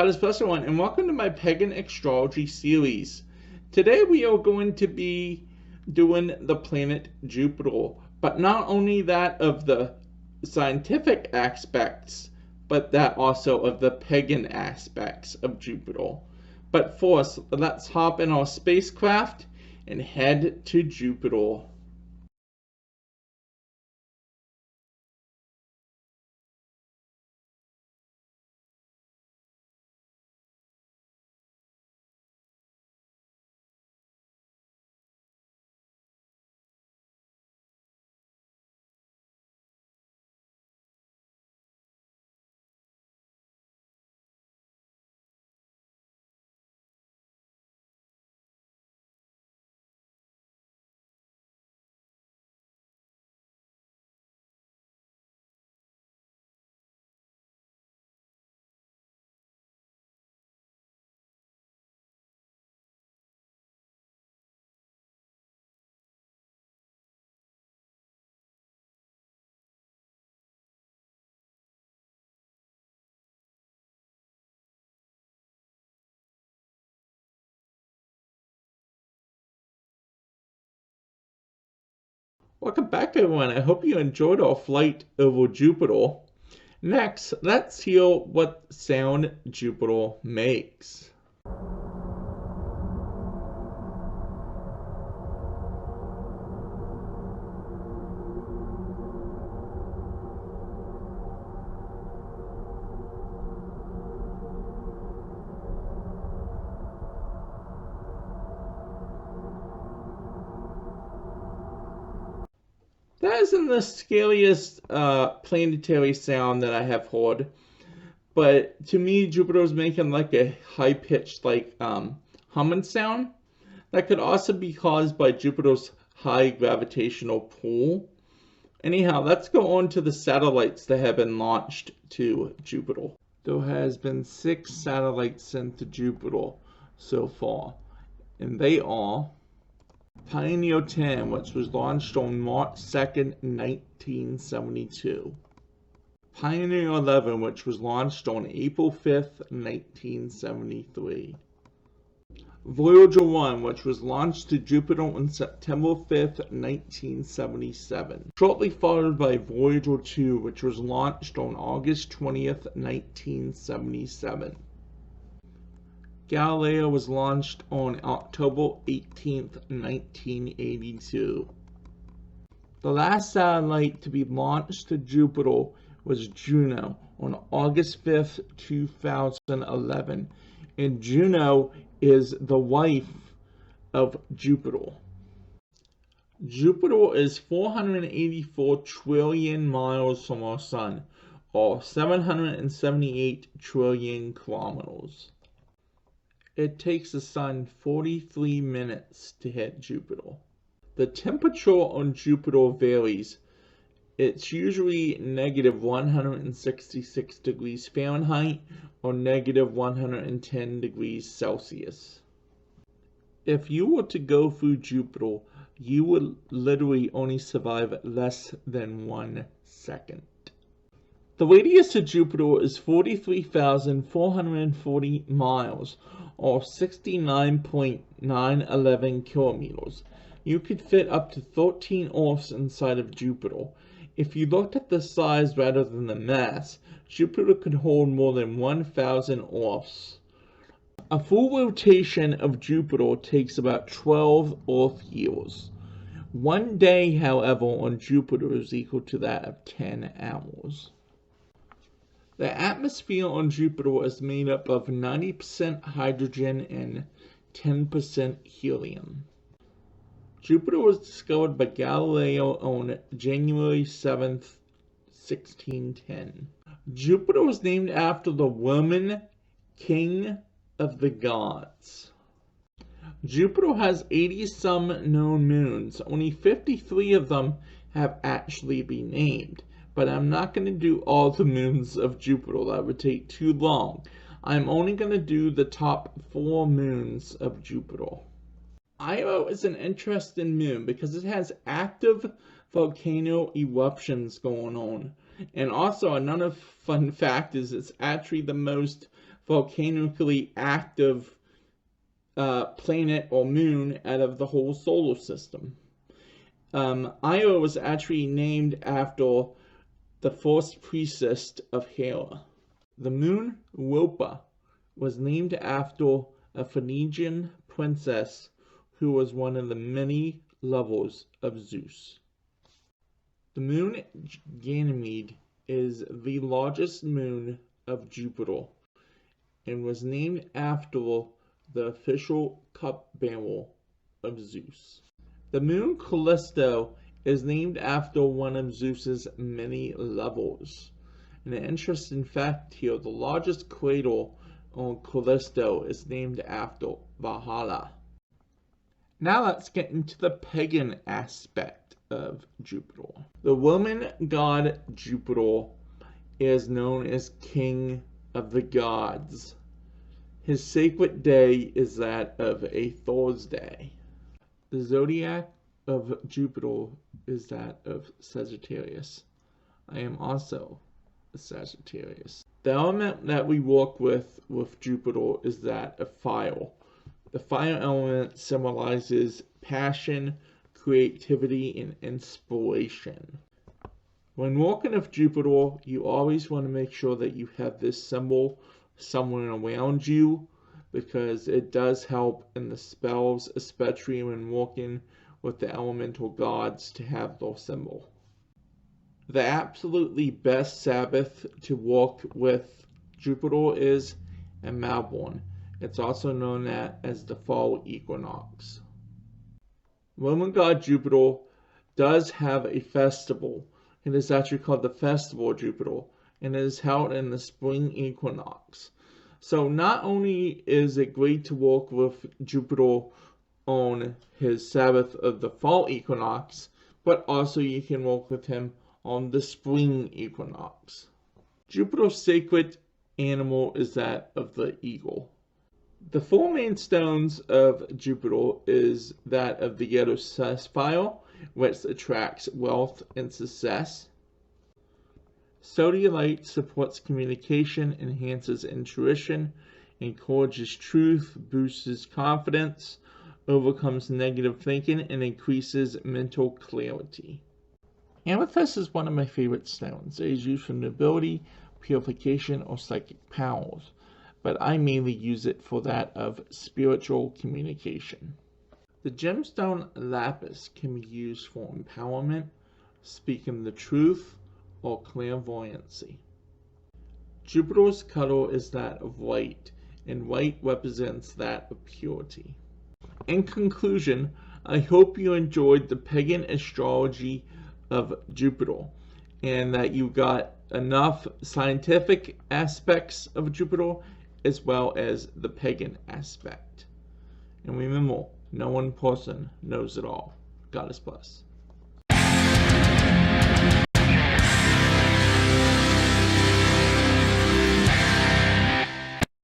God is blessed everyone, and welcome to my Pagan Astrology series. Today we are going to be doing the planet Jupiter, but not only that of the scientific aspects, but that also of the pagan aspects of Jupiter. But first, let's hop in our spacecraft and head to Jupiter. Welcome back everyone, I hope you enjoyed our flight over Jupiter. Next, let's hear what sound Jupiter makes. That isn't the scariest planetary sound that I have heard, but to me Jupiter's making like a high-pitched humming sound. That could also be caused by Jupiter's high gravitational pull. Anyhow, let's go on to the satellites that have been launched to Jupiter. There has been 6 satellites sent to Jupiter so far, and they are Pioneer 10, which was launched on March 2nd, 1972. Pioneer 11, which was launched on April 5th, 1973. Voyager 1, which was launched to Jupiter on September 5th, 1977. Shortly followed by Voyager 2, which was launched on August 20th, 1977. Galileo was launched on October 18th, 1982. The last satellite to be launched to Jupiter was Juno on August 5th, 2011. And Juno is the wife of Jupiter. Jupiter is 484 trillion miles from our Sun, or 778 trillion kilometers. It takes the Sun 43 minutes to hit Jupiter. The temperature on Jupiter varies. It's usually negative 166 degrees Fahrenheit or negative 110 degrees Celsius. If you were to go through Jupiter, you would literally only survive less than 1 second. The radius of Jupiter is 43,440 miles, or 69.911 kilometers. You could fit up to 13 Earths inside of Jupiter. If you looked at the size rather than the mass, Jupiter could hold more than 1,000 Earths. A full rotation of Jupiter takes about 12 Earth years. 1 day, however, on Jupiter is equal to that of 10 hours. The atmosphere on Jupiter is made up of 90% hydrogen and 10% helium. Jupiter was discovered by Galileo on January 7th, 1610. Jupiter was named after the Roman king of the gods. Jupiter has 80-some known moons. Only 53 of them have actually been named. But I'm not going to do all the moons of Jupiter. That would take too long. I'm only going to do the top 4 moons of Jupiter. Io is an interesting moon because it has active volcano eruptions going on. And also another fun fact is it's actually the most volcanically active planet or moon out of the whole solar system. Io was actually named after the first priestess of Hera. The moon, Europa, was named after a Phoenician princess who was one of the many lovers of Zeus. The moon Ganymede is the largest moon of Jupiter and was named after the official cupbearer of Zeus. The moon Callisto is named after one of Zeus's many lovers. And an interesting fact here, the largest crater on Callisto is named after Valhalla. Now let's get into the pagan aspect of Jupiter. The Roman god Jupiter is known as King of the Gods. His sacred day is that of a Thursday. The zodiac of Jupiter is that of Sagittarius. I am also a Sagittarius. The element that we work with Jupiter is that of fire. The fire element symbolizes passion, creativity, and inspiration. When working with Jupiter, you always want to make sure that you have this symbol somewhere around you, because it does help in the spells, especially when working with the elemental gods, to have their symbol. The absolutely best Sabbath to work with Jupiter is in Melbourne. It's also known as the fall equinox. Roman god Jupiter does have a festival. It is actually called the Festival of Jupiter, and it is held in the spring equinox. So not only is it great to work with Jupiter on his Sabbath of the fall equinox, but also you can work with him on the spring equinox. Jupiter's sacred animal is that of the eagle. The four main stones of Jupiter is that of the yellow sapphire, which attracts wealth and success. Sodalite supports communication, enhances intuition, encourages truth, boosts confidence, overcomes negative thinking, and increases mental clarity. Amethyst is one of my favorite stones. It is used for nobility, purification, or psychic powers, but I mainly use it for that of spiritual communication. The gemstone lapis can be used for empowerment, speaking the truth, or clairvoyancy. Jupiter's color is that of white, and white represents that of purity. In conclusion, I hope you enjoyed the pagan astrology of Jupiter, and that you got enough scientific aspects of Jupiter as well as the pagan aspect. And remember, no one person knows it all. God bless.